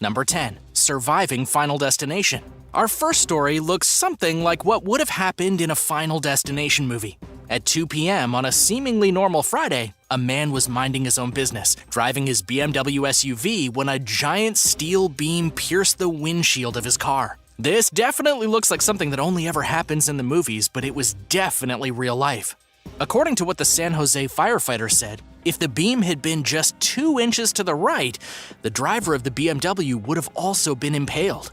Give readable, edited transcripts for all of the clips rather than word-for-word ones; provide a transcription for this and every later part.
Number 10. Surviving Final Destination. Our first story looks something like what would have happened in a Final Destination movie. At 2 p.m. on a seemingly normal Friday, a man was minding his own business, driving his BMW SUV when a giant steel beam pierced the windshield of his car. This definitely looks like something that only ever happens in the movies, but it was definitely real life. According to what the San Jose firefighter said, if the beam had been just 2 inches to the right, the driver of the BMW would have also been impaled.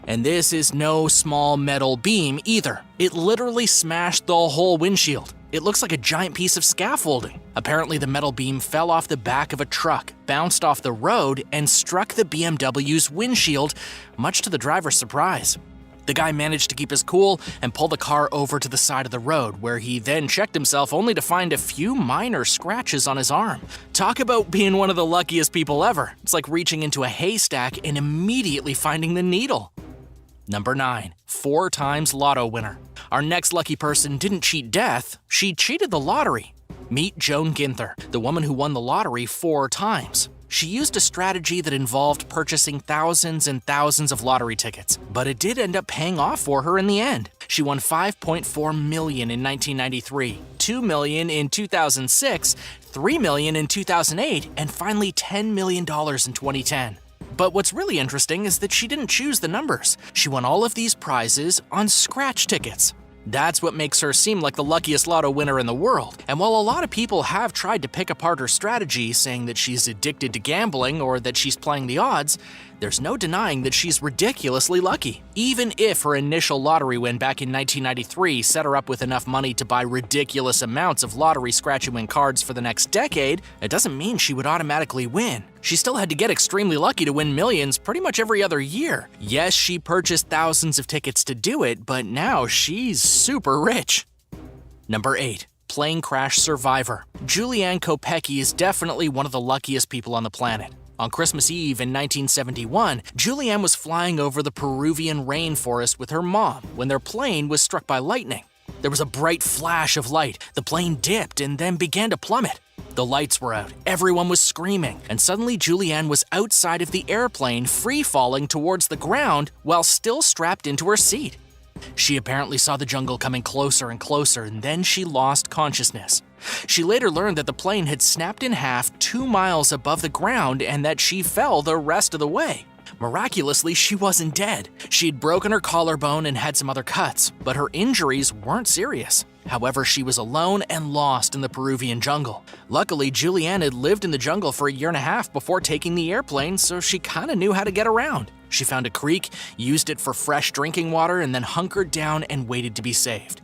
And this is no small metal beam either. It literally smashed the whole windshield. It looks like a giant piece of scaffolding. Apparently, the metal beam fell off the back of a truck, bounced off the road, and struck the BMW's windshield, much to the driver's surprise. The guy managed to keep his cool and pull the car over to the side of the road, where he then checked himself only to find a few minor scratches on his arm. Talk about being one of the luckiest people ever. It's like reaching into a haystack and immediately finding the needle. Number 9. 4 times lotto winner. Our next lucky person didn't cheat death, she cheated the lottery. Meet Joan Ginther, the woman who won the lottery 4 times. She used a strategy that involved purchasing thousands and thousands of lottery tickets, but it did end up paying off for her in the end. She won $5.4 million in 1993, $2 million in 2006, $3 million in 2008, and finally $10 million in 2010. But what's really interesting is that she didn't choose the numbers. She won all of these prizes on scratch tickets. That's what makes her seem like the luckiest lotto winner in the world. And while a lot of people have tried to pick apart her strategy, saying that she's addicted to gambling or that she's playing the odds, there's no denying that she's ridiculously lucky. Even if her initial lottery win back in 1993 set her up with enough money to buy ridiculous amounts of lottery scratch-and-win cards for the next decade, it doesn't mean she would automatically win. She still had to get extremely lucky to win millions pretty much every other year. Yes, she purchased thousands of tickets to do it, but now she's super rich. Number 8. Plane crash survivor. Julianne Kopecky is definitely one of the luckiest people on the planet. On Christmas Eve in 1971, Julianne was flying over the Peruvian rainforest with her mom when their plane was struck by lightning. There was a bright flash of light, the plane dipped and then began to plummet. The lights were out, everyone was screaming, and suddenly Julianne was outside of the airplane, free-falling towards the ground while still strapped into her seat. She apparently saw the jungle coming closer and closer, and then she lost consciousness. She later learned that the plane had snapped in half 2 miles above the ground and that she fell the rest of the way. Miraculously, she wasn't dead. She had broken her collarbone and had some other cuts, but her injuries weren't serious. However, she was alone and lost in the Peruvian jungle. Luckily, Julianne had lived in the jungle for a year and a half before taking the airplane, so she kinda knew how to get around. She found a creek, used it for fresh drinking water, and then hunkered down and waited to be saved.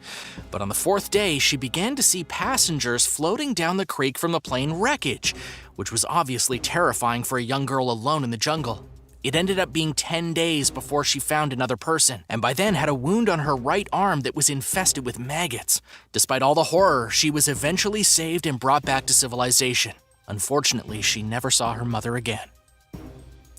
But on the 4th day, she began to see passengers floating down the creek from the plane wreckage, which was obviously terrifying for a young girl alone in the jungle. It ended up being 10 days before she found another person, and by then had a wound on her right arm that was infested with maggots. Despite all the horror, she was eventually saved and brought back to civilization. Unfortunately, she never saw her mother again.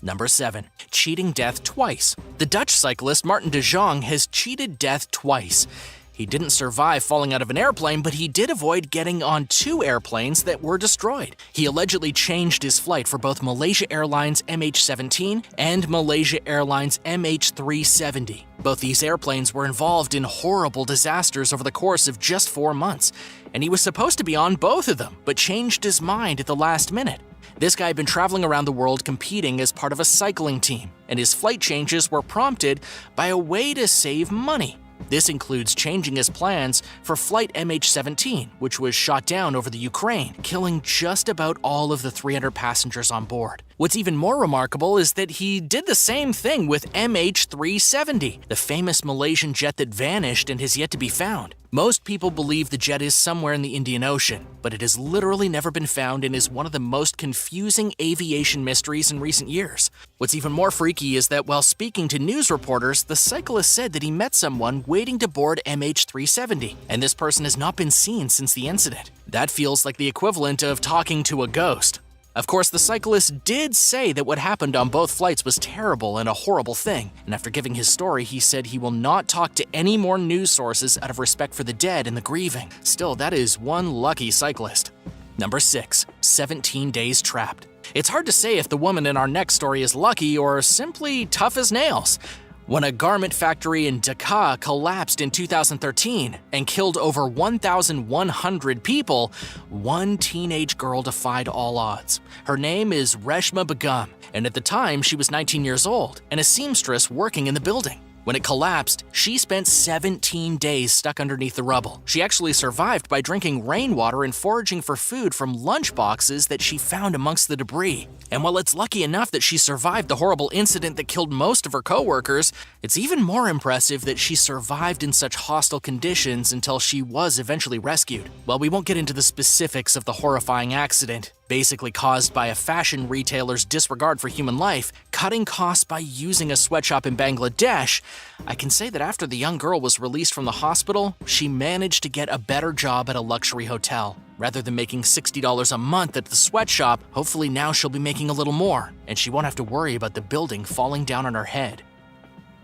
Number 7. Cheating death twice. The Dutch cyclist Martin de Jong has cheated death twice. He didn't survive falling out of an airplane, but he did avoid getting on 2 airplanes that were destroyed. He allegedly changed his flight for both Malaysia Airlines MH17 and Malaysia Airlines MH370. Both these airplanes were involved in horrible disasters over the course of just 4 months, and he was supposed to be on both of them, but changed his mind at the last minute. This guy had been traveling around the world competing as part of a cycling team, and his flight changes were prompted by a way to save money. This includes changing his plans for flight MH17, which was shot down over the Ukraine, killing just about all of the 300 passengers on board. What's even more remarkable is that he did the same thing with MH370, the famous Malaysian jet that vanished and has yet to be found. Most people believe the jet is somewhere in the Indian Ocean, but it has literally never been found and is one of the most confusing aviation mysteries in recent years. What's even more freaky is that while speaking to news reporters, the cyclist said that he met someone waiting to board MH370, and this person has not been seen since the incident. That feels like the equivalent of talking to a ghost. Of course, the cyclist did say that what happened on both flights was terrible and a horrible thing, and after giving his story, he said he will not talk to any more news sources out of respect for the dead and the grieving. Still, that is one lucky cyclist. Number 6. 17 days trapped. It's hard to say if the woman in our next story is lucky or simply tough as nails. When a garment factory in Dhaka collapsed in 2013 and killed over 1,100 people, one teenage girl defied all odds. Her name is Reshma Begum, and at the time she was 19 years old and a seamstress working in the building. When it collapsed, she spent 17 days stuck underneath the rubble. She actually survived by drinking rainwater and foraging for food from lunch boxes that she found amongst the debris. And while it's lucky enough that she survived the horrible incident that killed most of her coworkers, it's even more impressive that she survived in such hostile conditions until she was eventually rescued. While we won't get into the specifics of the horrifying accident, basically caused by a fashion retailer's disregard for human life, cutting costs by using a sweatshop in Bangladesh, I can say that after the young girl was released from the hospital, she managed to get a better job at a luxury hotel. Rather than making $60 a month at the sweatshop, hopefully now she'll be making a little more, and she won't have to worry about the building falling down on her head.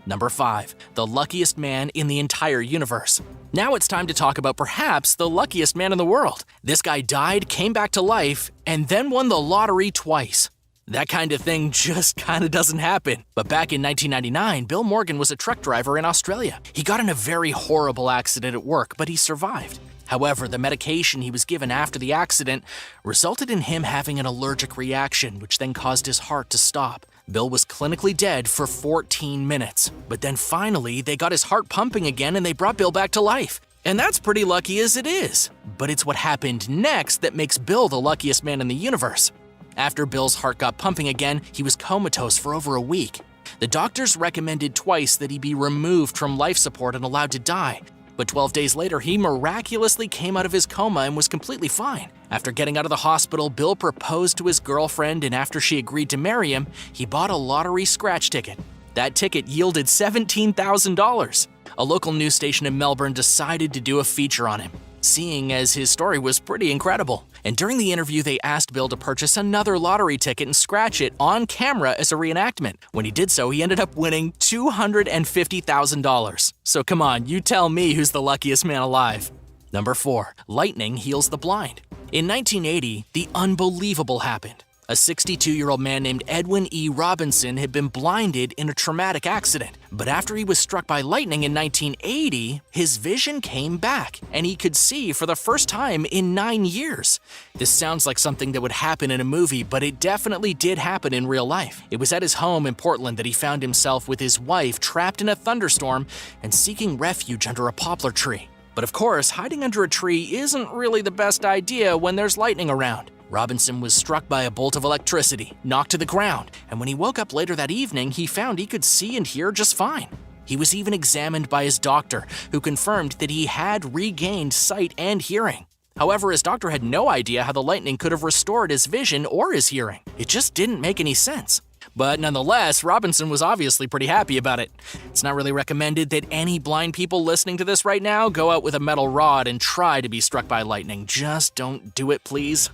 Number 5. The luckiest man in the entire universe. Now it's time to talk about perhaps the luckiest man in the world. This guy died, came back to life, and then won the lottery twice. That kind of thing just kinda doesn't happen. But back in 1999, Bill Morgan was a truck driver in Australia. He got in a very horrible accident at work, but he survived. However, the medication he was given after the accident resulted in him having an allergic reaction, which then caused his heart to stop. Bill was clinically dead for 14 minutes, but then finally they got his heart pumping again and they brought Bill back to life. And that's pretty lucky as it is. But it's what happened next that makes Bill the luckiest man in the universe. After Bill's heart got pumping again, he was comatose for over a week. The doctors recommended twice that he be removed from life support and allowed to die. But 12 days later, he miraculously came out of his coma and was completely fine. After getting out of the hospital, Bill proposed to his girlfriend, and after she agreed to marry him, he bought a lottery scratch ticket. That ticket yielded $17,000. A local news station in Melbourne decided to do a feature on him, seeing as his story was pretty incredible. And during the interview, they asked Bill to purchase another lottery ticket and scratch it on camera as a reenactment. When he did so, he ended up winning $250,000. So come on, you tell me who's the luckiest man alive. Number 4. Lightning heals the blind. In 1980, the unbelievable happened. A 62-year-old man named Edwin E. Robinson had been blinded in a traumatic accident, but after he was struck by lightning in 1980, his vision came back, and he could see for the first time in 9 years. This sounds like something that would happen in a movie, but it definitely did happen in real life. It was at his home in Portland that he found himself with his wife trapped in a thunderstorm and seeking refuge under a poplar tree. But of course, hiding under a tree isn't really the best idea when there's lightning around. Robinson was struck by a bolt of electricity, knocked to the ground, and when he woke up later that evening, he found he could see and hear just fine. He was even examined by his doctor, who confirmed that he had regained sight and hearing. However, his doctor had no idea how the lightning could have restored his vision or his hearing. It just didn't make any sense. But nonetheless, Robinson was obviously pretty happy about it. It's not really recommended that any blind people listening to this right now go out with a metal rod and try to be struck by lightning. Just don't do it, please.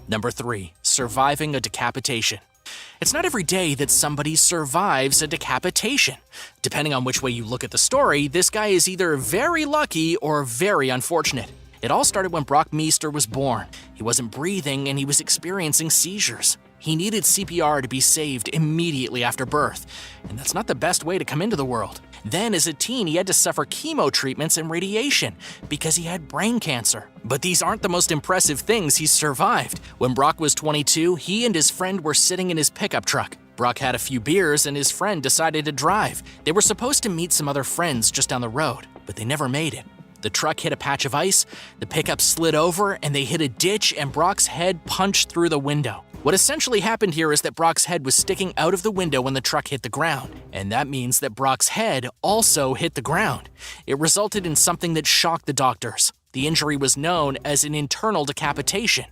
Number 3. Surviving a decapitation. It's not every day that somebody survives a decapitation. Depending on which way you look at the story, this guy is either very lucky or very unfortunate. It all started when Brock Meester was born. He wasn't breathing and he was experiencing seizures. He needed CPR to be saved immediately after birth, and that's not the best way to come into the world. Then as a teen, he had to suffer chemo treatments and radiation because he had brain cancer. But these aren't the most impressive things he survived. When Brock was 22, he and his friend were sitting in his pickup truck. Brock had a few beers and his friend decided to drive. They were supposed to meet some other friends just down the road, but they never made it. The truck hit a patch of ice, the pickup slid over, and they hit a ditch, and Brock's head punched through the window. What essentially happened here is that Brock's head was sticking out of the window when the truck hit the ground, and that means that Brock's head also hit the ground. It resulted in something that shocked the doctors. The injury was known as an internal decapitation.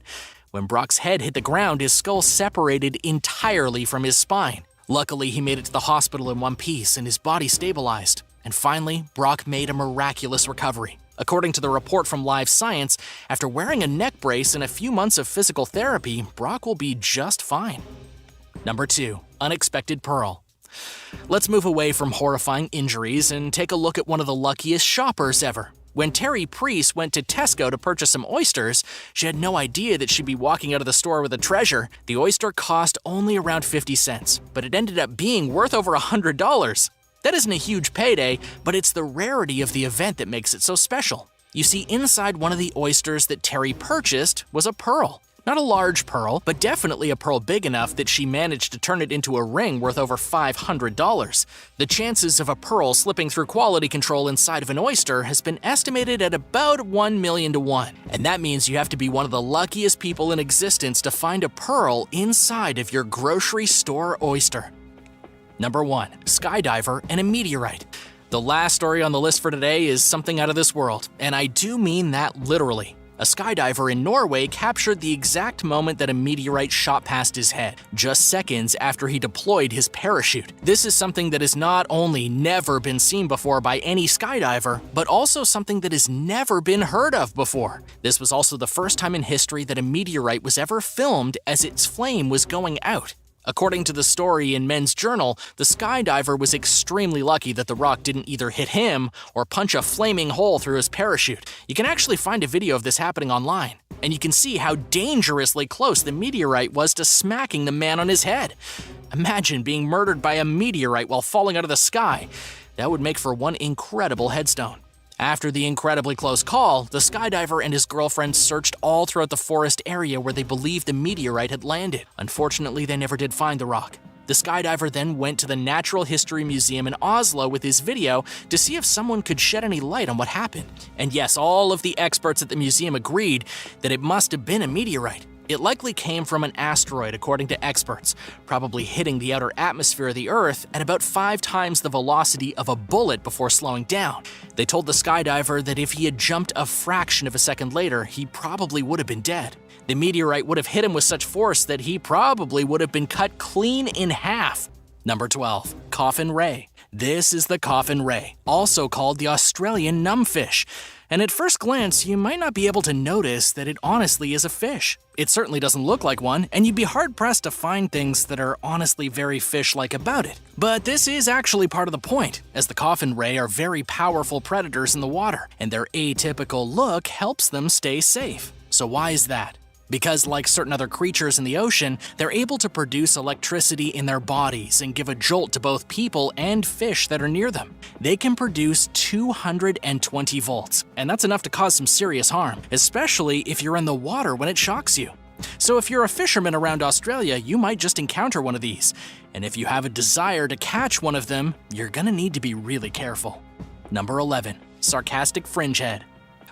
When Brock's head hit the ground, his skull separated entirely from his spine. Luckily, he made it to the hospital in one piece and his body stabilized. And finally, Brock made a miraculous recovery. According to the report from Live Science, after wearing a neck brace and a few months of physical therapy, Brock will be just fine. Number 2. Unexpected Pearl. Let's move away from horrifying injuries and take a look at one of the luckiest shoppers ever. When Terry Priest went to Tesco to purchase some oysters, she had no idea that she'd be walking out of the store with a treasure. The oyster cost only around 50 cents, but it ended up being worth over $100. That isn't a huge payday, but it's the rarity of the event that makes it so special. You see, inside one of the oysters that Terry purchased was a pearl. Not a large pearl, but definitely a pearl big enough that she managed to turn it into a ring worth over $500. The chances of a pearl slipping through quality control inside of an oyster has been estimated at about 1 million to 1. And that means you have to be one of the luckiest people in existence to find a pearl inside of your grocery store oyster. Number 1. Skydiver and a meteorite. The last story on the list for today is something out of this world, and I do mean that literally. A skydiver in Norway captured the exact moment that a meteorite shot past his head, just seconds after he deployed his parachute. This is something that has not only never been seen before by any skydiver, but also something that has never been heard of before. This was also the first time in history that a meteorite was ever filmed as its flame was going out. According to the story in Men's Journal, the skydiver was extremely lucky that the rock didn't either hit him or punch a flaming hole through his parachute. You can actually find a video of this happening online, and you can see how dangerously close the meteorite was to smacking the man on his head. Imagine being murdered by a meteorite while falling out of the sky. That would make for one incredible headstone. After the incredibly close call, the skydiver and his girlfriend searched all throughout the forest area where they believed the meteorite had landed. Unfortunately, they never did find the rock. The skydiver then went to the Natural History Museum in Oslo with his video to see if someone could shed any light on what happened. And yes, all of the experts at the museum agreed that it must have been a meteorite. It likely came from an asteroid, according to experts, probably hitting the outer atmosphere of the Earth at about 5 times the velocity of a bullet before slowing down. They told the skydiver that if he had jumped a fraction of a second later, he probably would have been dead. The meteorite would have hit him with such force that he probably would have been cut clean in half. Number 12. Coffin ray. This is the coffin ray, also called the Australian numbfish. And at first glance, you might not be able to notice that it honestly is a fish. It certainly doesn't look like one, and you'd be hard-pressed to find things that are honestly very fish-like about it. But this is actually part of the point, as the coffin ray are very powerful predators in the water, and their atypical look helps them stay safe. So why is that? Because like certain other creatures in the ocean, they're able to produce electricity in their bodies and give a jolt to both people and fish that are near them. They can produce 220 volts, and that's enough to cause some serious harm, especially if you're in the water when it shocks you. So if you're a fisherman around Australia, you might just encounter one of these. And if you have a desire to catch one of them, you're gonna need to be really careful. Number 11. Sarcastic fringehead.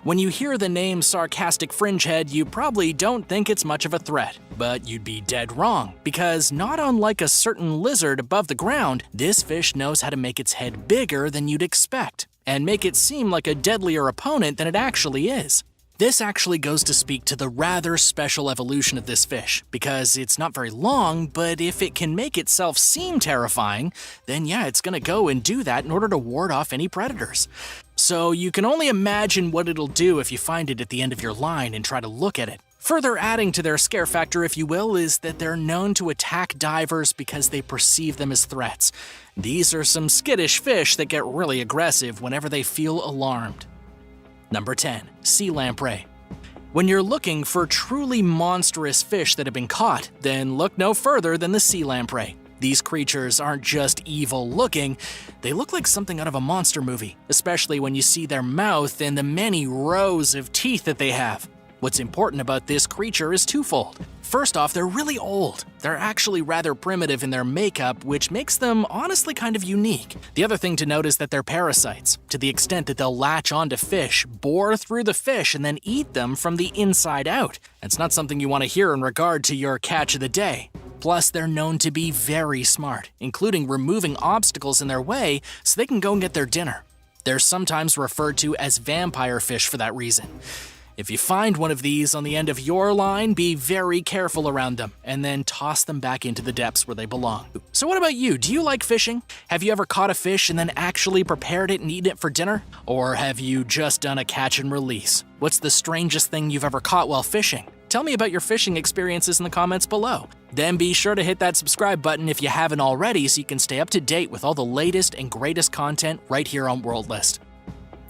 When you hear the name sarcastic fringehead, you probably don't think it's much of a threat. But you'd be dead wrong, because not unlike a certain lizard above the ground, this fish knows how to make its head bigger than you'd expect, and make it seem like a deadlier opponent than it actually is. This actually goes to speak to the rather special evolution of this fish, because it's not very long, but if it can make itself seem terrifying, then yeah, it's gonna go and do that in order to ward off any predators. So you can only imagine what it'll do if you find it at the end of your line and try to look at it. Further adding to their scare factor, if you will, is that they're known to attack divers because they perceive them as threats. These are some skittish fish that get really aggressive whenever they feel alarmed. Number 10. Sea lamprey. When you're looking for truly monstrous fish that have been caught, then look no further than the sea lamprey. These creatures aren't just evil looking, they look like something out of a monster movie, especially when you see their mouth and the many rows of teeth that they have. What's important about this creature is twofold. First off, they're really old. They're actually rather primitive in their makeup, which makes them honestly kind of unique. The other thing to note is that they're parasites, to the extent that they'll latch onto fish, bore through the fish, and then eat them from the inside out. It's not something you want to hear in regard to your catch of the day. Plus, they're known to be very smart, including removing obstacles in their way so they can go and get their dinner. They're sometimes referred to as vampire fish for that reason. If you find one of these on the end of your line, be very careful around them, and then toss them back into the depths where they belong. So what about you? Do you like fishing? Have you ever caught a fish and then actually prepared it and eaten it for dinner? Or have you just done a catch and release? What's the strangest thing you've ever caught while fishing? Tell me about your fishing experiences in the comments below. Then be sure to hit that subscribe button if you haven't already so you can stay up to date with all the latest and greatest content right here on World List.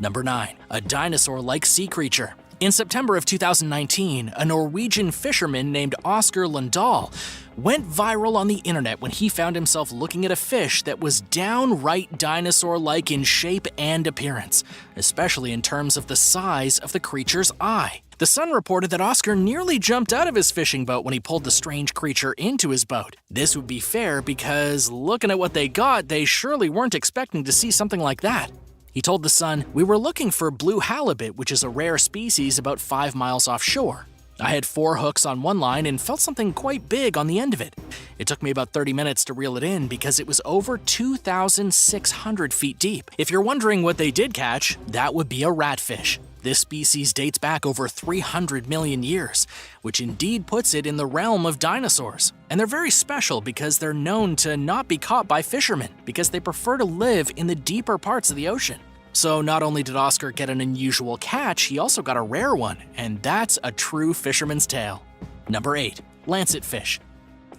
Number 9. A dinosaur-like sea creature. In September of 2019, a Norwegian fisherman named Oscar Lundahl went viral on the internet when he found himself looking at a fish that was downright dinosaur-like in shape and appearance, especially in terms of the size of the creature's eye. The Sun reported that Oscar nearly jumped out of his fishing boat when he pulled the strange creature into his boat. This would be fair because, looking at what they got, they surely weren't expecting to see something like that. He told The Sun, "We were looking for blue halibut, which is a rare species about 5 miles offshore. I had 4 hooks on one line and felt something quite big on the end of it. It took me about 30 minutes to reel it in because it was over 2,600 feet deep. If you're wondering what they did catch, that would be a ratfish. This species dates back over 300 million years, which indeed puts it in the realm of dinosaurs. And they're very special because they're known to not be caught by fishermen because they prefer to live in the deeper parts of the ocean. So not only did Oscar get an unusual catch, he also got a rare one, and that's a true fisherman's tale." Number 8. Lancetfish.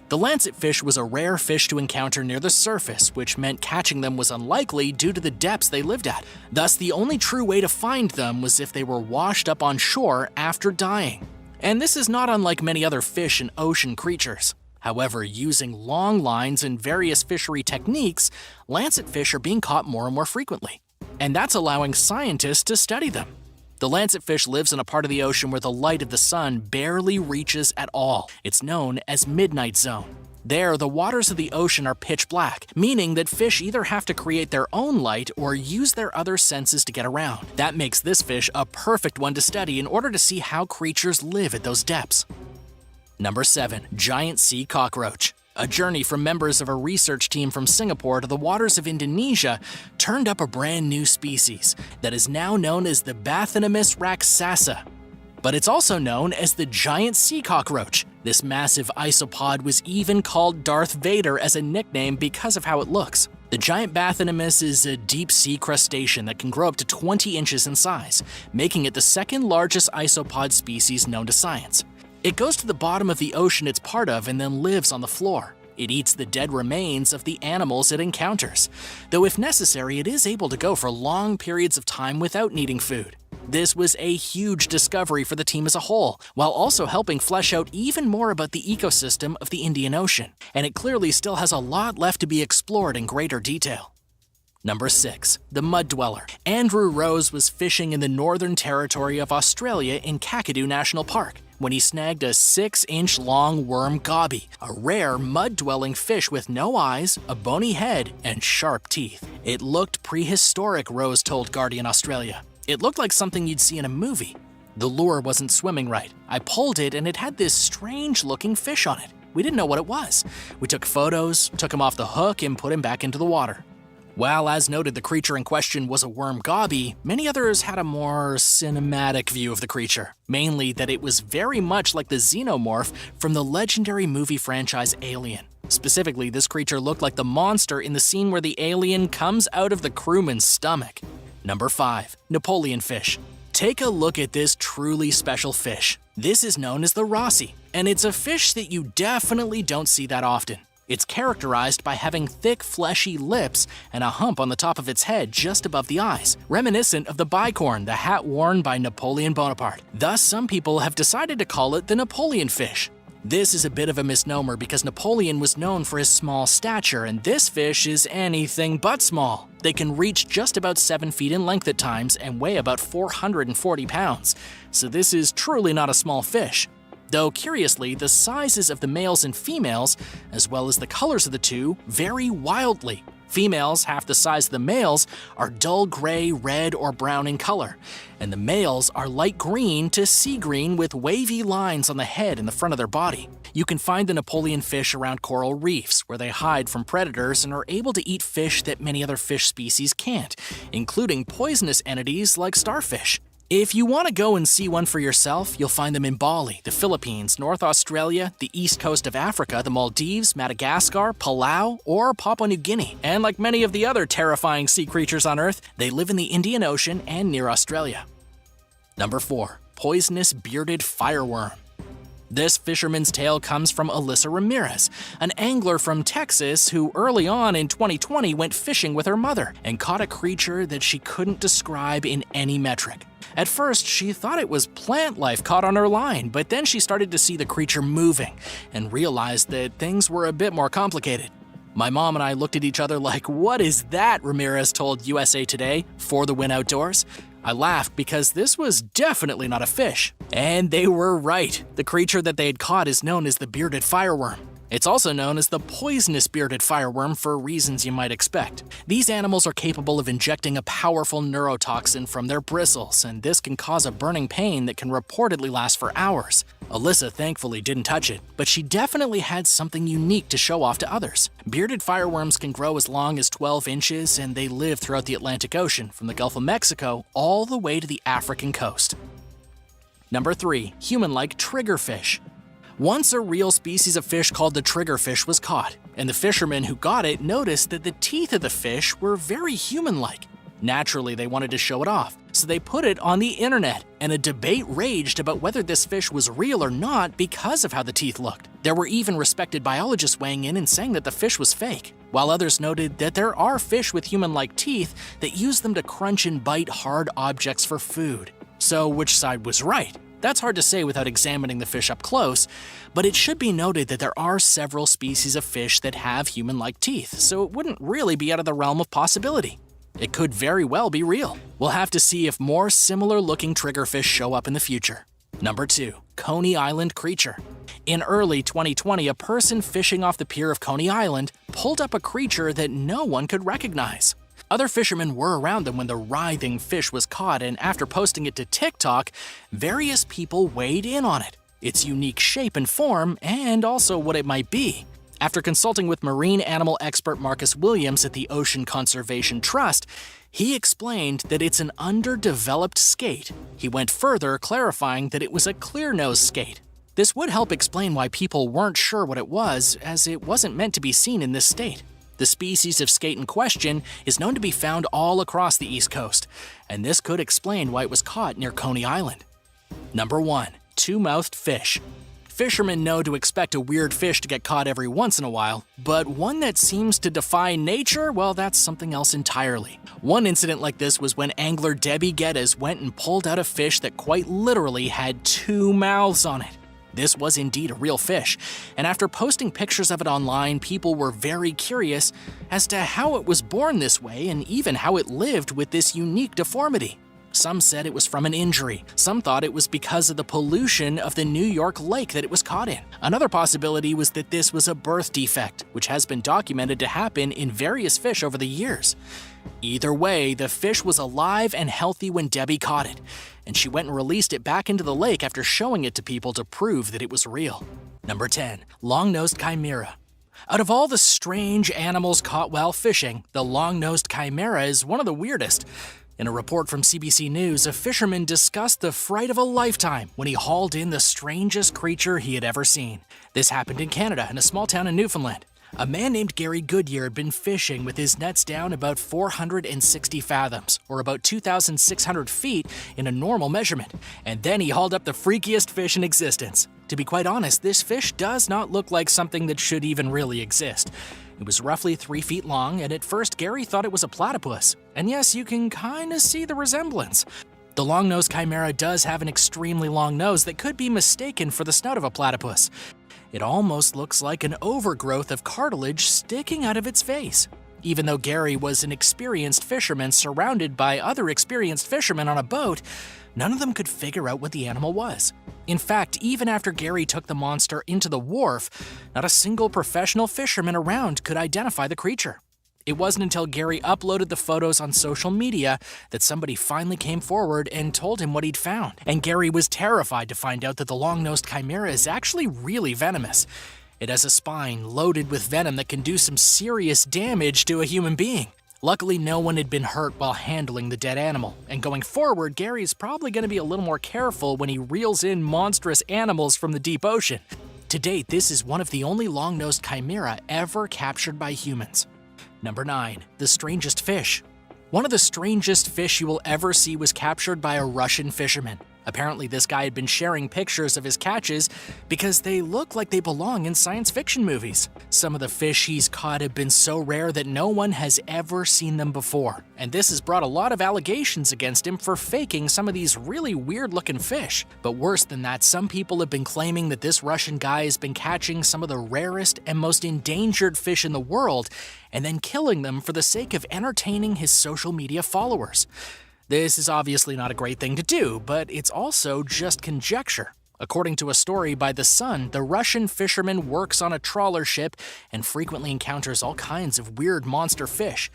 The lancetfish was a rare fish to encounter near the surface, which meant catching them was unlikely due to the depths they lived at. Thus, the only true way to find them was if they were washed up on shore after dying. And this is not unlike many other fish and ocean creatures. However, using long lines and various fishery techniques, lancetfish are being caught more and more frequently. And that's allowing scientists to study them. The lancetfish lives in a part of the ocean where the light of the sun barely reaches at all. It's known as midnight zone. There, the waters of the ocean are pitch black, meaning that fish either have to create their own light or use their other senses to get around. That makes this fish a perfect one to study in order to see how creatures live at those depths. Number 7. Giant sea cockroach. A journey from members of a research team from Singapore to the waters of Indonesia turned up a brand new species that is now known as the Bathynomus raxasa. But it's also known as the giant sea cockroach. This massive isopod was even called Darth Vader as a nickname because of how it looks. The giant Bathynomus is a deep-sea crustacean that can grow up to 20 inches in size, making it the second largest isopod species known to science. It goes to the bottom of the ocean it's part of and then lives on the floor. It eats the dead remains of the animals it encounters, though if necessary, it is able to go for long periods of time without needing food. This was a huge discovery for the team as a whole, while also helping flesh out even more about the ecosystem of the Indian Ocean, and it clearly still has a lot left to be explored in greater detail. Number 6. The Mud Dweller. Andrew Rose was fishing in the Northern Territory of Australia in Kakadu National Park when he snagged a 6-inch long worm goby, a rare mud-dwelling fish with no eyes, a bony head, and sharp teeth. It looked prehistoric, Rose told Guardian Australia. It looked like something you'd see in a movie. The lure wasn't swimming right. I pulled it and it had this strange-looking fish on it. We didn't know what it was. We took photos, took him off the hook, and put him back into the water. While, as noted, the creature in question was a worm goby, many others had a more cinematic view of the creature, mainly that it was very much like the xenomorph from the legendary movie franchise Alien. Specifically, this creature looked like the monster in the scene where the alien comes out of the crewman's stomach. Number 5. Napoleon fish. Take a look at this truly special fish. This is known as the Rossi, and it's a fish that you definitely don't see that often. It's characterized by having thick, fleshy lips and a hump on the top of its head just above the eyes, reminiscent of the bicorn, the hat worn by Napoleon Bonaparte. Thus, some people have decided to call it the Napoleon fish. This is a bit of a misnomer because Napoleon was known for his small stature, and this fish is anything but small. They can reach just about 7 feet in length at times and weigh about 440 pounds, so this is truly not a small fish. Though curiously, the sizes of the males and females, as well as the colors of the two, vary wildly. Females, half the size of the males, are dull gray, red, or brown in color, and the males are light green to sea green with wavy lines on the head and the front of their body. You can find the Napoleon fish around coral reefs, where they hide from predators and are able to eat fish that many other fish species can't, including poisonous entities like starfish. If you want to go and see one for yourself, you'll find them in Bali, the Philippines, North Australia, the east coast of Africa, the Maldives, Madagascar, Palau, or Papua New Guinea. And like many of the other terrifying sea creatures on Earth, they live in the Indian Ocean and near Australia. Number 4. Poisonous bearded fireworm. This fisherman's tale comes from Alyssa Ramirez, an angler from Texas who early on in 2020 went fishing with her mother and caught a creature that she couldn't describe in any metric. At first, she thought it was plant life caught on her line, but then she started to see the creature moving and realized that things were a bit more complicated. My mom and I looked at each other like, "What is that?" Ramirez told USA Today for the Win Outdoors. I laughed because this was definitely not a fish. And they were right. The creature that they had caught is known as the bearded fireworm. It's also known as the poisonous bearded fireworm for reasons you might expect. These animals are capable of injecting a powerful neurotoxin from their bristles, and this can cause a burning pain that can reportedly last for hours. Alyssa thankfully didn't touch it, but she definitely had something unique to show off to others. Bearded fireworms can grow as long as 12 inches, and they live throughout the Atlantic Ocean, from the Gulf of Mexico all the way to the African coast. Number 3. Human-like triggerfish. Once a real species of fish called the triggerfish was caught, and the fishermen who got it noticed that the teeth of the fish were very human-like. Naturally, they wanted to show it off, so they put it on the internet, and a debate raged about whether this fish was real or not because of how the teeth looked. There were even respected biologists weighing in and saying that the fish was fake, while others noted that there are fish with human-like teeth that use them to crunch and bite hard objects for food. So which side was right? That's hard to say without examining the fish up close, but it should be noted that there are several species of fish that have human-like teeth, so it wouldn't really be out of the realm of possibility. It could very well be real. We'll have to see if more similar-looking triggerfish show up in the future. Number 2. Coney Island creature. In early 2020, a person fishing off the pier of Coney Island pulled up a creature that no one could recognize. Other fishermen were around them when the writhing fish was caught, and after posting it to TikTok, various people weighed in on it, its unique shape and form, and also what it might be. After consulting with marine animal expert Marcus Williams at the Ocean Conservation Trust, he explained that it's an underdeveloped skate. He went further, clarifying that it was a clear-nose skate. This would help explain why people weren't sure what it was, as it wasn't meant to be seen in this state. The species of skate in question is known to be found all across the East Coast, and this could explain why it was caught near Coney Island. Number 1. Two-mouthed fish. Fishermen know to expect a weird fish to get caught every once in a while, but one that seems to defy nature, well, that's something else entirely. One incident like this was when angler Debbie Geddes went and pulled out a fish that quite literally had 2 mouths on it. This was indeed a real fish, and after posting pictures of it online, people were very curious as to how it was born this way and even how it lived with this unique deformity. Some said it was from an injury. Some thought it was because of the pollution of the New York lake that it was caught in. Another possibility was that this was a birth defect, which has been documented to happen in various fish over the years. Either way, the fish was alive and healthy when Debbie caught it, and she went and released it back into the lake after showing it to people to prove that it was real. Number 10. Long-nosed chimera. Out of all the strange animals caught while fishing, the long-nosed chimera is one of the weirdest. In a report from CBC News, a fisherman discussed the fright of a lifetime when he hauled in the strangest creature he had ever seen. This happened in Canada, in a small town in Newfoundland. A man named Gary Goodyear had been fishing with his nets down about 460 fathoms, or about 2,600 feet in a normal measurement, and then he hauled up the freakiest fish in existence. To be quite honest, this fish does not look like something that should even really exist. It was roughly 3 feet long, and at first Gary thought it was a platypus. And yes, you can kinda see the resemblance. The long-nosed chimera does have an extremely long nose that could be mistaken for the snout of a platypus. It almost looks like an overgrowth of cartilage sticking out of its face. Even though Gary was an experienced fisherman surrounded by other experienced fishermen on a boat, none of them could figure out what the animal was. In fact, even after Gary took the monster into the wharf, not a single professional fisherman around could identify the creature. It wasn't until Gary uploaded the photos on social media that somebody finally came forward and told him what he'd found. And Gary was terrified to find out that the long-nosed chimera is actually really venomous. It has a spine loaded with venom that can do some serious damage to a human being. Luckily, no one had been hurt while handling the dead animal, and going forward, Gary's probably going to be a little more careful when he reels in monstrous animals from the deep ocean. To date, this is one of the only long-nosed chimera ever captured by humans. Number 9. The strangest fish. One of the strangest fish you will ever see was captured by a Russian fisherman. Apparently, this guy had been sharing pictures of his catches because they look like they belong in science fiction movies. Some of the fish he's caught have been so rare that no one has ever seen them before, and this has brought a lot of allegations against him for faking some of these really weird-looking fish. But worse than that, some people have been claiming that this Russian guy has been catching some of the rarest and most endangered fish in the world and then killing them for the sake of entertaining his social media followers. This is obviously not a great thing to do, but it's also just conjecture. According to a story by The Sun, the Russian fisherman works on a trawler ship and frequently encounters all kinds of weird monster fish.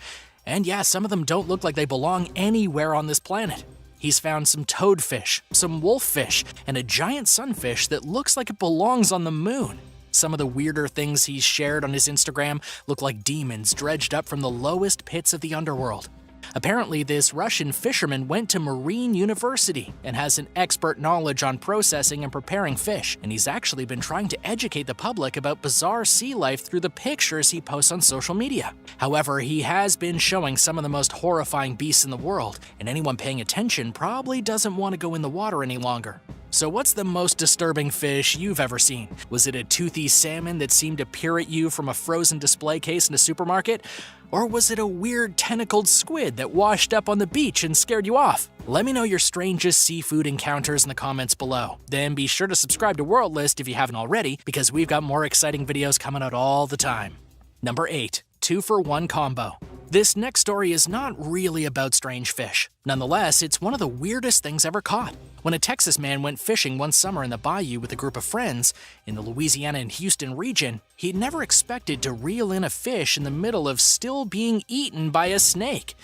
And yeah, some of them don't look like they belong anywhere on this planet. He's found some toadfish, some wolffish, and a giant sunfish that looks like it belongs on the moon. Some of the weirder things he's shared on his Instagram look like demons dredged up from the lowest pits of the underworld. Apparently, this Russian fisherman went to Marine University and has an expert knowledge on processing and preparing fish, and he's actually been trying to educate the public about bizarre sea life through the pictures he posts on social media. However, he has been showing some of the most horrifying beasts in the world, and anyone paying attention probably doesn't want to go in the water any longer. So what's the most disturbing fish you've ever seen? Was it a toothy salmon that seemed to peer at you from a frozen display case in a supermarket? Or was it a weird tentacled squid that washed up on the beach and scared you off? Let me know your strangest seafood encounters in the comments below. Then be sure to subscribe to World List if you haven't already, because we've got more exciting videos coming out all the time. Number 8. 2-for-1 combo. This next story is not really about strange fish. Nonetheless, it's one of the weirdest things ever caught. When a Texas man went fishing one summer in the bayou with a group of friends in the Louisiana and Houston region, he'd never expected to reel in a fish in the middle of still being eaten by a snake.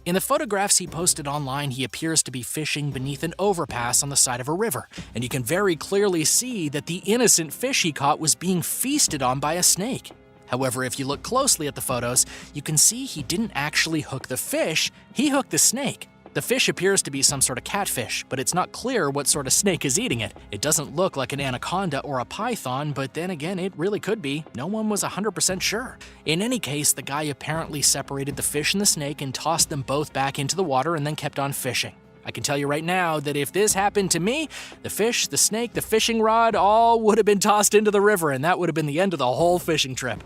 In the photographs he posted online, he appears to be fishing beneath an overpass on the side of a river, and you can very clearly see that the innocent fish he caught was being feasted on by a snake. However, if you look closely at the photos, you can see he didn't actually hook the fish, he hooked the snake. The fish appears to be some sort of catfish, but it's not clear what sort of snake is eating it. It doesn't look like an anaconda or a python, but then again, it really could be. No one was 100% sure. In any case, the guy apparently separated the fish and the snake and tossed them both back into the water and then kept on fishing. I can tell you right now that if this happened to me, the fish, the snake, the fishing rod all would have been tossed into the river, and that would have been the end of the whole fishing trip.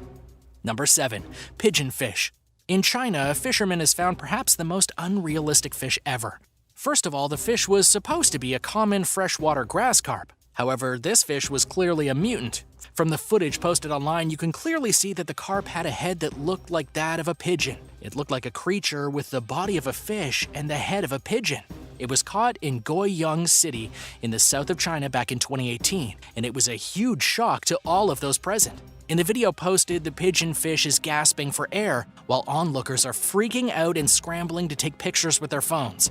Number 7. Pigeonfish. In China, a fisherman has found perhaps the most unrealistic fish ever. First of all, the fish was supposed to be a common freshwater grass carp. However, this fish was clearly a mutant. From the footage posted online, you can clearly see that the carp had a head that looked like that of a pigeon. It looked like a creature with the body of a fish and the head of a pigeon. It was caught in Guiyang City in the south of China back in 2018, and it was a huge shock to all of those present. In the video posted, the pigeonfish is gasping for air, while onlookers are freaking out and scrambling to take pictures with their phones.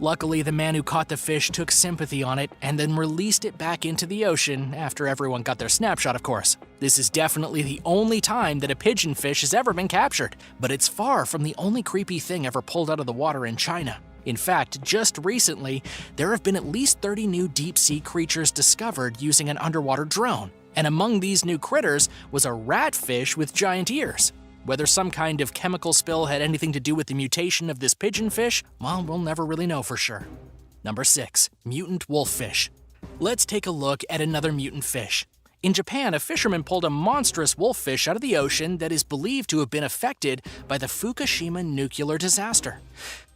Luckily, the man who caught the fish took sympathy on it and then released it back into the ocean after everyone got their snapshot, of course. This is definitely the only time that a pigeonfish has ever been captured, but it's far from the only creepy thing ever pulled out of the water in China. In fact, just recently, there have been at least 30 new deep-sea creatures discovered using an underwater drone. And among these new critters was a ratfish with giant ears. Whether some kind of chemical spill had anything to do with the mutation of this pigeonfish, well, we'll never really know for sure. Number 6. Mutant wolffish. Let's take a look at another mutant fish. In Japan, a fisherman pulled a monstrous wolffish out of the ocean that is believed to have been affected by the Fukushima nuclear disaster.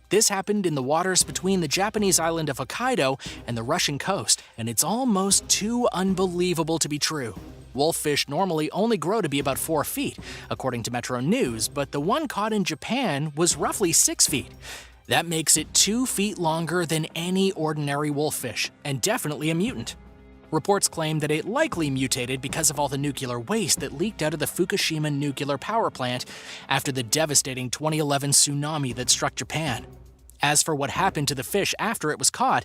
This happened in the waters between the Japanese island of Hokkaido and the Russian coast, and it's almost too unbelievable to be true. Wolffish normally only grow to be about 4 feet, according to Metro News, but the one caught in Japan was roughly 6 feet. That makes it 2 feet longer than any ordinary wolffish, and definitely a mutant. Reports claim that it likely mutated because of all the nuclear waste that leaked out of the Fukushima nuclear power plant after the devastating 2011 tsunami that struck Japan. As for what happened to the fish after it was caught,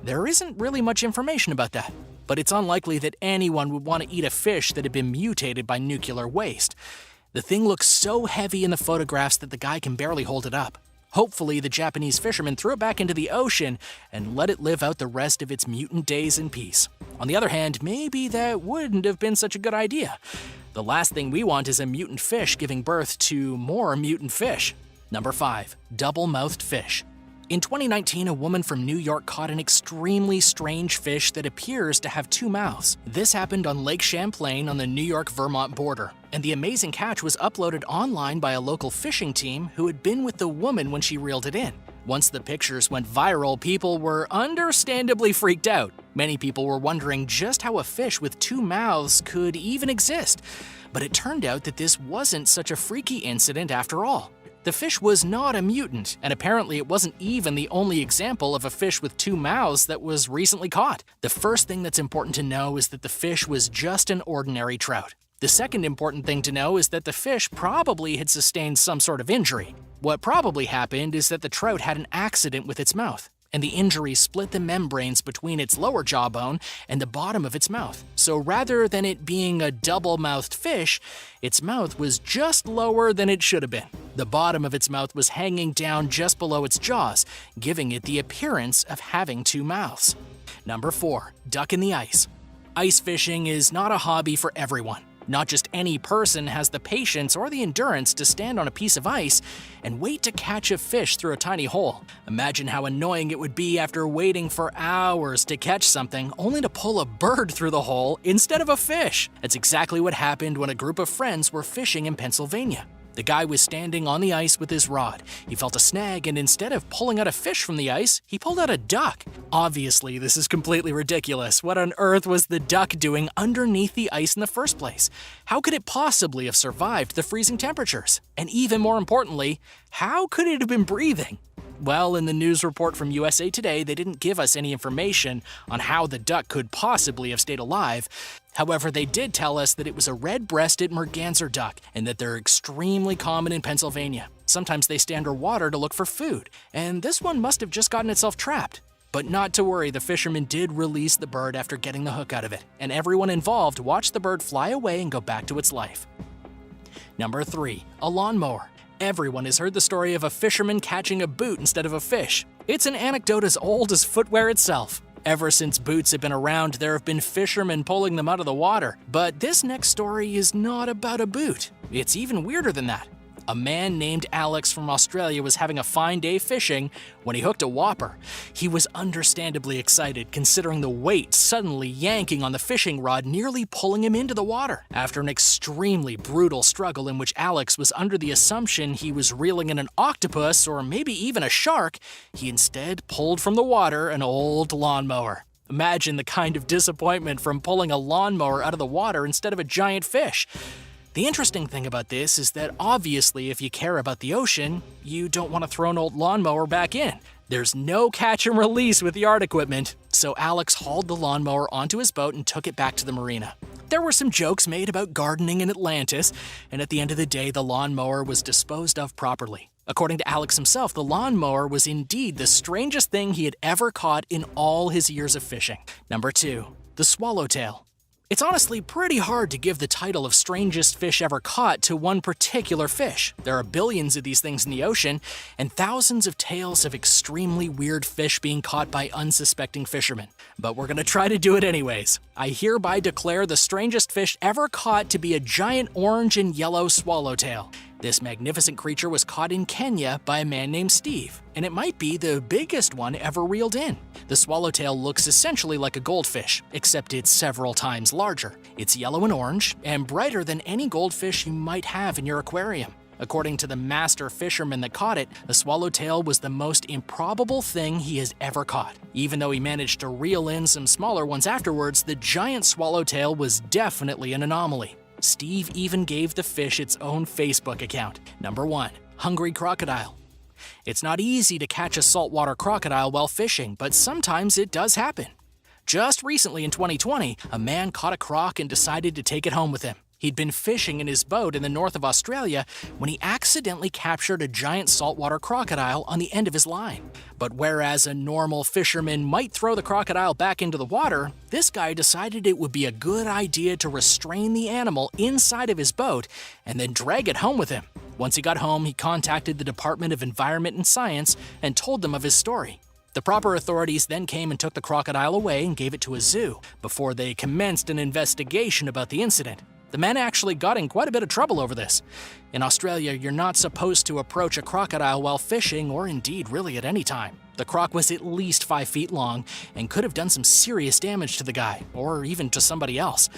there isn't really much information about that, but it's unlikely that anyone would want to eat a fish that had been mutated by nuclear waste. The thing looks so heavy in the photographs that the guy can barely hold it up. Hopefully, the Japanese fisherman threw it back into the ocean and let it live out the rest of its mutant days in peace. On the other hand, maybe that wouldn't have been such a good idea. The last thing we want is a mutant fish giving birth to more mutant fish. Number 5. Double-mouthed fish. In 2019, a woman from New York caught an extremely strange fish that appears to have two mouths. This happened on Lake Champlain on the New York-Vermont border, and the amazing catch was uploaded online by a local fishing team who had been with the woman when she reeled it in. Once the pictures went viral, people were understandably freaked out. Many people were wondering just how a fish with two mouths could even exist. But it turned out that this wasn't such a freaky incident after all. The fish was not a mutant, and apparently it wasn't even the only example of a fish with two mouths that was recently caught. The first thing that's important to know is that the fish was just an ordinary trout. The second important thing to know is that the fish probably had sustained some sort of injury. What probably happened is that the trout had an accident with its mouth, and the injury split the membranes between its lower jawbone and the bottom of its mouth. So rather than it being a double-mouthed fish, its mouth was just lower than it should have been. The bottom of its mouth was hanging down just below its jaws, giving it the appearance of having two mouths. Number 4. Duck in the ice. Ice fishing is not a hobby for everyone. Not just any person has the patience or the endurance to stand on a piece of ice and wait to catch a fish through a tiny hole. Imagine how annoying it would be after waiting for hours to catch something only to pull a bird through the hole instead of a fish. That's exactly what happened when a group of friends were fishing in Pennsylvania. The guy was standing on the ice with his rod. He felt a snag, and instead of pulling out a fish from the ice, he pulled out a duck. Obviously, this is completely ridiculous. What on earth was the duck doing underneath the ice in the first place? How could it possibly have survived the freezing temperatures? And even more importantly, how could it have been breathing? Well, in the news report from USA Today, they didn't give us any information on how the duck could possibly have stayed alive. However, they did tell us that it was a red-breasted merganser duck and that they're extremely common in Pennsylvania. Sometimes they stay underwater to look for food, and this one must have just gotten itself trapped. But not to worry, the fisherman did release the bird after getting the hook out of it, and everyone involved watched the bird fly away and go back to its life. Number 3. A lawnmower. Everyone has heard the story of a fisherman catching a boot instead of a fish. It's an anecdote as old as footwear itself. Ever since boots have been around, there have been fishermen pulling them out of the water. But this next story is not about a boot. It's even weirder than that. A man named Alex from Australia was having a fine day fishing when he hooked a whopper. He was understandably excited considering the weight suddenly yanking on the fishing rod, nearly pulling him into the water. After an extremely brutal struggle in which Alex was under the assumption he was reeling in an octopus or maybe even a shark, he instead pulled from the water an old lawnmower. Imagine the kind of disappointment from pulling a lawnmower out of the water instead of a giant fish. The interesting thing about this is that obviously if you care about the ocean, you don't want to throw an old lawnmower back in. There's no catch and release with yard equipment, so Alex hauled the lawnmower onto his boat and took it back to the marina. There were some jokes made about gardening in Atlantis, and at the end of the day, the lawnmower was disposed of properly. According to Alex himself, the lawnmower was indeed the strangest thing he had ever caught in all his years of fishing. Number 2. The swallowtail. It's honestly pretty hard to give the title of strangest fish ever caught to one particular fish. There are billions of these things in the ocean, and thousands of tales of extremely weird fish being caught by unsuspecting fishermen. But we're gonna try to do it anyways. I hereby declare the strangest fish ever caught to be a giant orange and yellow swallowtail. This magnificent creature was caught in Kenya by a man named Steve, and it might be the biggest one ever reeled in. The swallowtail looks essentially like a goldfish, except it's several times larger. It's yellow and orange, and brighter than any goldfish you might have in your aquarium. According to the master fisherman that caught it, the swallowtail was the most improbable thing he has ever caught. Even though he managed to reel in some smaller ones afterwards, the giant swallowtail was definitely an anomaly. Steve even gave the fish its own Facebook account. Number 1. Hungry crocodile. It's not easy to catch a saltwater crocodile while fishing, but sometimes it does happen. Just recently in 2020, a man caught a croc and decided to take it home with him. He'd been fishing in his boat in the north of Australia when he accidentally captured a giant saltwater crocodile on the end of his line. But whereas a normal fisherman might throw the crocodile back into the water, this guy decided it would be a good idea to restrain the animal inside of his boat and then drag it home with him. Once he got home, he contacted the Department of Environment and Science and told them of his story. The proper authorities then came and took the crocodile away and gave it to a zoo before they commenced an investigation about the incident. The man actually got in quite a bit of trouble over this. In Australia, you're not supposed to approach a crocodile while fishing, or indeed really at any time. The croc was at least 5 feet long and could have done some serious damage to the guy, or even to somebody else.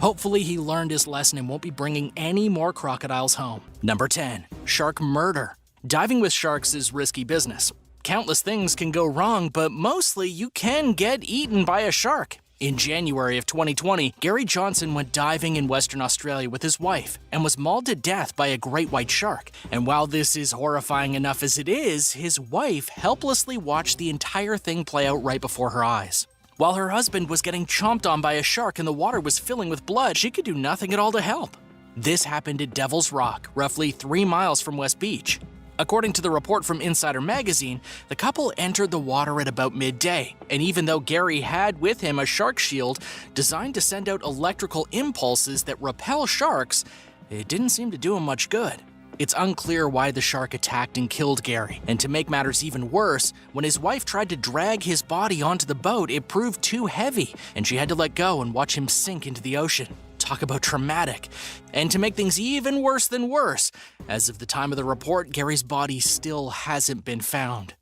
Hopefully he learned his lesson and won't be bringing any more crocodiles home. Number 10. Shark murder. Diving with sharks is risky business. Countless things can go wrong, but mostly you can get eaten by a shark. In January of 2020, Gary Johnson went diving in Western Australia with his wife and was mauled to death by a great white shark. And while this is horrifying enough as it is, his wife helplessly watched the entire thing play out right before her eyes. While her husband was getting chomped on by a shark and the water was filling with blood, she could do nothing at all to help. This happened at Devil's Rock, roughly 3 miles from West Beach. According to the report from Insider Magazine, the couple entered the water at about midday, and even though Gary had with him a shark shield designed to send out electrical impulses that repel sharks, it didn't seem to do him much good. It's unclear why the shark attacked and killed Gary, and to make matters even worse, when his wife tried to drag his body onto the boat, it proved too heavy, and she had to let go and watch him sink into the ocean. Talk about traumatic. And to make things even worse than worse, as of the time of the report, Gary's body still hasn't been found.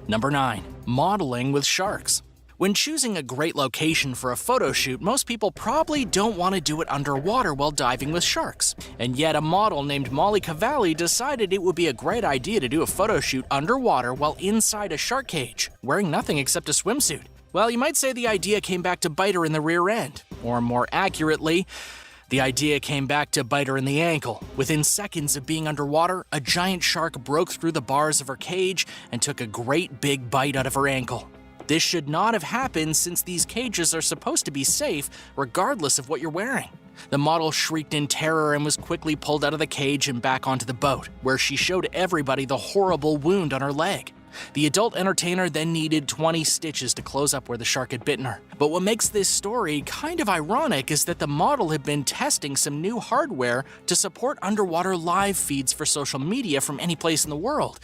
Number 9. Modeling with sharks. When choosing a great location for a photo shoot, most people probably don't want to do it underwater while diving with sharks. And yet a model named Molly Cavalli decided it would be a great idea to do a photo shoot underwater while inside a shark cage, wearing nothing except a swimsuit. Well, you might say the idea came back to bite her in the rear end. Or more accurately, the idea came back to bite her in the ankle. Within seconds of being underwater, a giant shark broke through the bars of her cage and took a great big bite out of her ankle. This should not have happened since these cages are supposed to be safe regardless of what you're wearing. The model shrieked in terror and was quickly pulled out of the cage and back onto the boat, where she showed everybody the horrible wound on her leg. The adult entertainer then needed 20 stitches to close up where the shark had bitten her. But what makes this story kind of ironic is that the model had been testing some new hardware to support underwater live feeds for social media from any place in the world.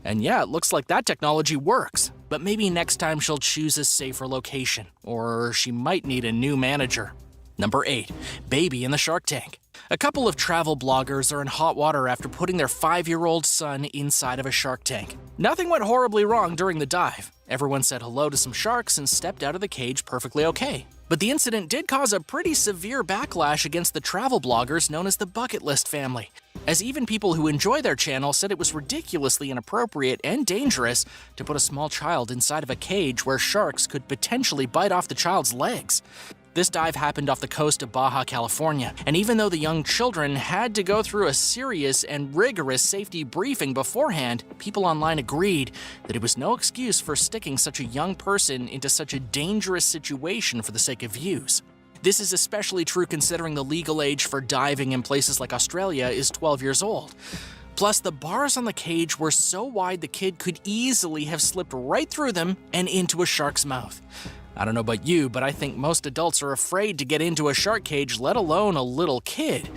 And yeah, it looks like that technology works. But maybe next time she'll choose a safer location, or she might need a new manager. Number 8. Baby in the shark tank. A couple of travel bloggers are in hot water after putting their 5-year-old son inside of a shark tank. Nothing went horribly wrong during the dive. Everyone said hello to some sharks and stepped out of the cage perfectly okay. But the incident did cause a pretty severe backlash against the travel bloggers known as the Bucket List family, as even people who enjoy their channel said it was ridiculously inappropriate and dangerous to put a small child inside of a cage where sharks could potentially bite off the child's legs. This dive happened off the coast of Baja California, and even though the young children had to go through a serious and rigorous safety briefing beforehand, people online agreed that it was no excuse for sticking such a young person into such a dangerous situation for the sake of views. This is especially true considering the legal age for diving in places like Australia is 12 years old. Plus, the bars on the cage were so wide the kid could easily have slipped right through them and into a shark's mouth. I don't know about you, but I think most adults are afraid to get into a shark cage, let alone a little kid.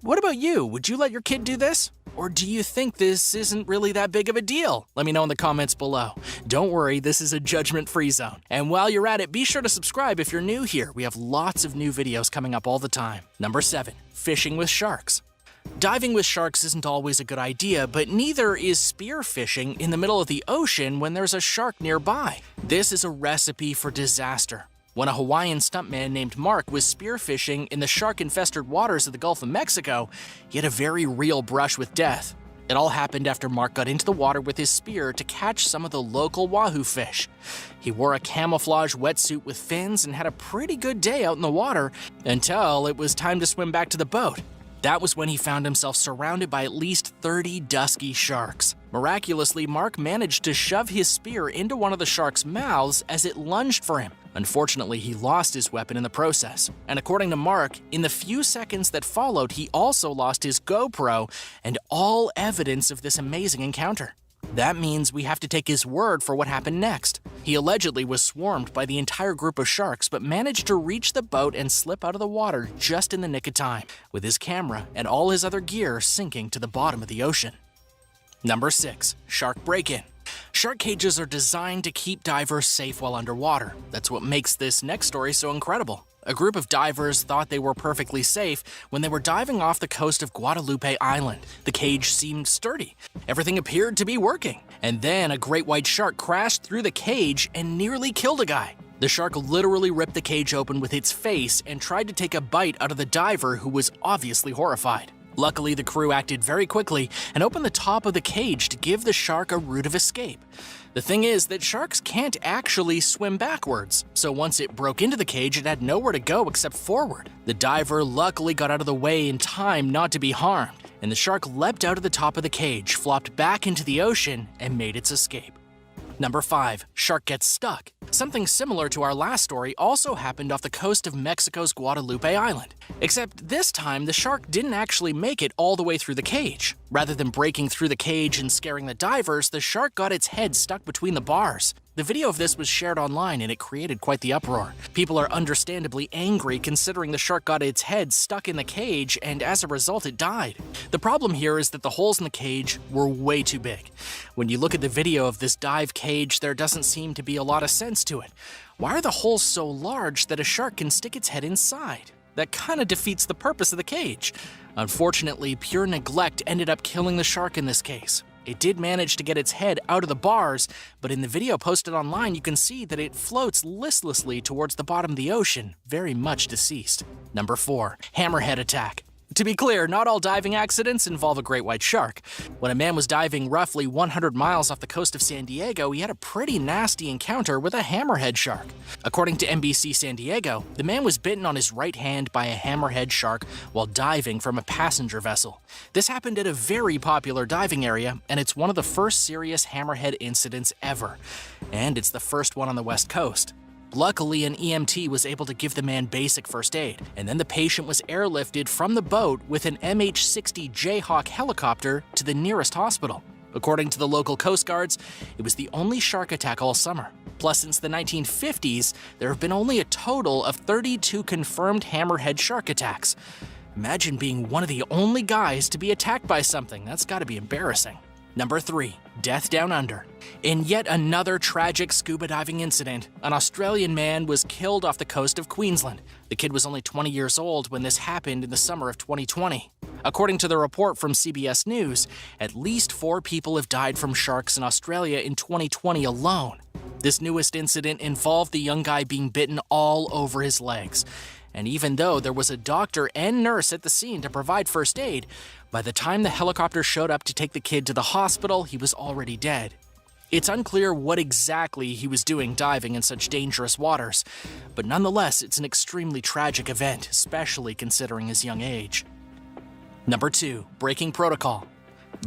What about you? Would you let your kid do this? Or do you think this isn't really that big of a deal? Let me know in the comments below. Don't worry, this is a judgment-free zone. And while you're at it, be sure to subscribe if you're new here. We have lots of new videos coming up all the time. Number 7. Fishing with sharks. Diving with sharks isn't always a good idea, but neither is spearfishing in the middle of the ocean when there's a shark nearby. This is a recipe for disaster. When a Hawaiian stuntman named Mark was spearfishing in the shark-infested waters of the Gulf of Mexico, he had a very real brush with death. It all happened after Mark got into the water with his spear to catch some of the local wahoo fish. He wore a camouflage wetsuit with fins and had a pretty good day out in the water until it was time to swim back to the boat. That was when he found himself surrounded by at least 30 dusky sharks. Miraculously, Mark managed to shove his spear into one of the sharks' mouths as it lunged for him. Unfortunately, he lost his weapon in the process. And according to Mark, in the few seconds that followed, he also lost his GoPro and all evidence of this amazing encounter. That means we have to take his word for what happened next. He allegedly was swarmed by the entire group of sharks, but managed to reach the boat and slip out of the water just in the nick of time, with his camera and all his other gear sinking to the bottom of the ocean. Number 6. Shark break-in. Shark cages are designed to keep divers safe while underwater. That's what makes this next story so incredible. A group of divers thought they were perfectly safe when they were diving off the coast of Guadalupe Island. The cage seemed sturdy. Everything appeared to be working. And then a great white shark crashed through the cage and nearly killed a guy. The shark literally ripped the cage open with its face and tried to take a bite out of the diver, who was obviously horrified. Luckily, the crew acted very quickly and opened the top of the cage to give the shark a route of escape. The thing is that sharks can't actually swim backwards, so once it broke into the cage, it had nowhere to go except forward. The diver luckily got out of the way in time not to be harmed, and the shark leapt out of the top of the cage, flopped back into the ocean, and made its escape. Number 5. Shark gets stuck. Something similar to our last story also happened off the coast of Mexico's Guadalupe Island. Except this time, the shark didn't actually make it all the way through the cage. Rather than breaking through the cage and scaring the divers, the shark got its head stuck between the bars. The video of this was shared online and it created quite the uproar. People are understandably angry considering the shark got its head stuck in the cage and as a result it died. The problem here is that the holes in the cage were way too big. When you look at the video of this dive cage, there doesn't seem to be a lot of sense to it. Why are the holes so large that a shark can stick its head inside? That kind of defeats the purpose of the cage. Unfortunately, pure neglect ended up killing the shark in this case. It did manage to get its head out of the bars, but in the video posted online, you can see that it floats listlessly towards the bottom of the ocean, very much deceased. Number 4. Hammerhead attack. To be clear, not all diving accidents involve a great white shark. When a man was diving roughly 100 miles off the coast of San Diego, he had a pretty nasty encounter with a hammerhead shark. According to NBC San Diego, the man was bitten on his right hand by a hammerhead shark while diving from a passenger vessel. This happened at a very popular diving area, and it's one of the first serious hammerhead incidents ever. And it's the first one on the West Coast. Luckily, an EMT was able to give the man basic first aid, and then the patient was airlifted from the boat with an MH-60 Jayhawk helicopter to the nearest hospital. According to the local Coast Guards, it was the only shark attack all summer. Plus, since the 1950s, there have been only a total of 32 confirmed hammerhead shark attacks. Imagine being one of the only guys to be attacked by something. That's gotta be embarrassing. Number 3. Death Down Under. In yet another tragic scuba diving incident, an Australian man was killed off the coast of Queensland. The kid was only 20 years old when this happened in the summer of 2020. According to the report from CBS News, at least 4 people have died from sharks in Australia in 2020 alone. This newest incident involved the young guy being bitten all over his legs. And even though there was a doctor and nurse at the scene to provide first aid, by the time the helicopter showed up to take the kid to the hospital, he was already dead. It's unclear what exactly he was doing diving in such dangerous waters, but nonetheless, it's an extremely tragic event, especially considering his young age. Number 2. Breaking protocol.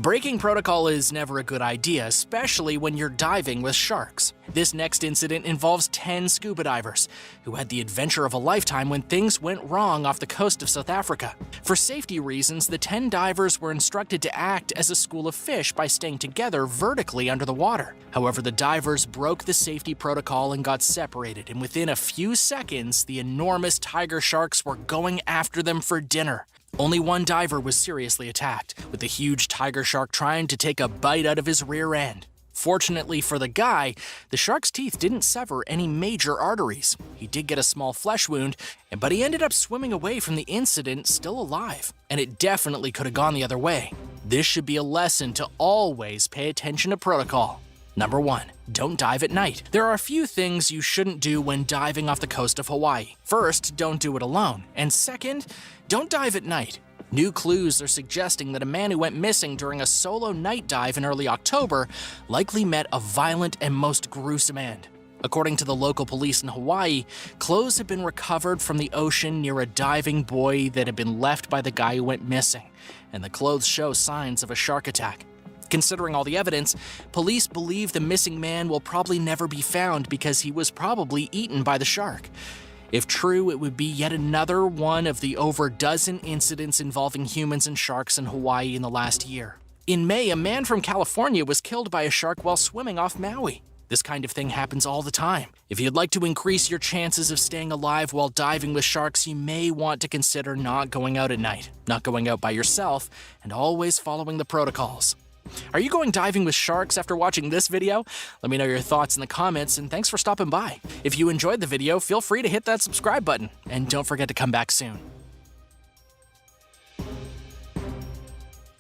Breaking protocol is never a good idea, especially when you're diving with sharks. This next incident involves 10 scuba divers who had the adventure of a lifetime when things went wrong off the coast of South Africa. For safety reasons, the 10 divers were instructed to act as a school of fish by staying together vertically under the water. However, the divers broke the safety protocol and got separated, and within a few seconds, the enormous tiger sharks were going after them for dinner. Only one diver was seriously attacked, with the huge tiger shark trying to take a bite out of his rear end. Fortunately for the guy, the shark's teeth didn't sever any major arteries. He did get a small flesh wound, but he ended up swimming away from the incident still alive, and it definitely could have gone the other way. This should be a lesson to always pay attention to protocol. Number 1. Don't dive at night. There are a few things you shouldn't do when diving off the coast of Hawaii. First, don't do it alone. And second, don't dive at night. New clues are suggesting that a man who went missing during a solo night dive in early October likely met a violent and most gruesome end. According to the local police in Hawaii, clothes have been recovered from the ocean near a diving buoy that had been left by the guy who went missing, and the clothes show signs of a shark attack. Considering all the evidence, police believe the missing man will probably never be found because he was probably eaten by the shark. If true, it would be yet another one of the over dozen incidents involving humans and sharks in Hawaii in the last year. In May, a man from California was killed by a shark while swimming off Maui. This kind of thing happens all the time. If you'd like to increase your chances of staying alive while diving with sharks, you may want to consider not going out at night, not going out by yourself, and always following the protocols. Are you going diving with sharks after watching this video? Let me know your thoughts in the comments, and thanks for stopping by. If you enjoyed the video, feel free to hit that subscribe button, and don't forget to come back soon.